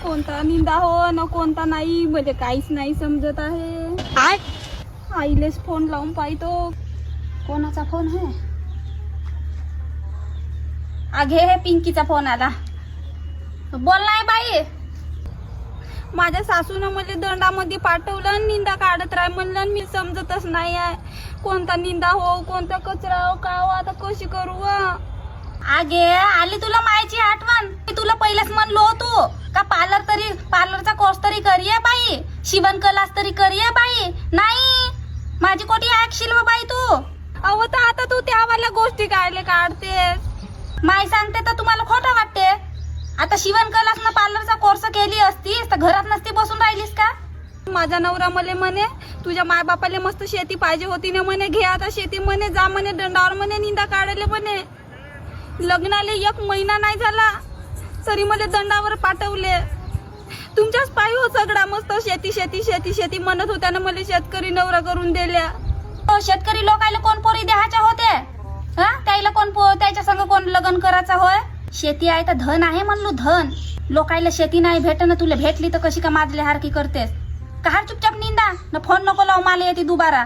कोणता निंदा हो ना कोणता नाही म्हणजे काहीच नाही समजत आहे. आईलेच फोन लावून पाहतो. कोणाचा फोन आहे? आगे हे पिंकीचा फोन आला. बोल नाही बाई. माझ्या सासूनं मला दंडामध्ये पाठवलं आणि निंदा काढत राह म्हणलं. मी समजतच नाही आहे कोणता निंदा हो कोणता कचरा हो का हो. आता कशी करू? आगे आली तुला मायची आठवण? मी तुला पहिलेच म्हणलो होतो का पार्लरचा कोर्स तरी करूया बाई, शिवण क्लास तरी करूया बाई. नाही माझी कोटी ऐकशील बाई तू. अहो तर आता तू त्यावाल्या गोष्टी काढले काढतेस. माय सांगते तर तुम्हाला खोटं वाटते. आता शिवण क्लास ना पार्लरचा कोर्स केली असतीस तर घरात नसती बसून राहिलीस का? माझा नवरा मले म्हणे तुझ्या माय बापाले मस्त शेती पाहिजे होती ना म्हणे. घे आता शेती म्हणे. जा म्हणे दंडावर म्हणे निंदा काढले म्हणे. लग्नाले 1 महिना नाही झाला तरी मला दंडावर पाठवले. तुमच्याच पायी हो सगळा मस्त शेती शेती शेती शेती म्हणत होत्या ना मला शेतकरी नवरा करून दिल्या. शेतकरी लोकायला कोण पोरी द्यायच्या होते? त्याला कोण त्याच्या संग कोण लग्न करायचं होय? शेती आहे तर धन आहे म्हणलो धन. लोकायला शेती नाही भेटणं तुला भेटली तर कशी का माजले हारकी करतेस? का चुपचाप निंदा न फोन नको लाव मला येते दुबारा.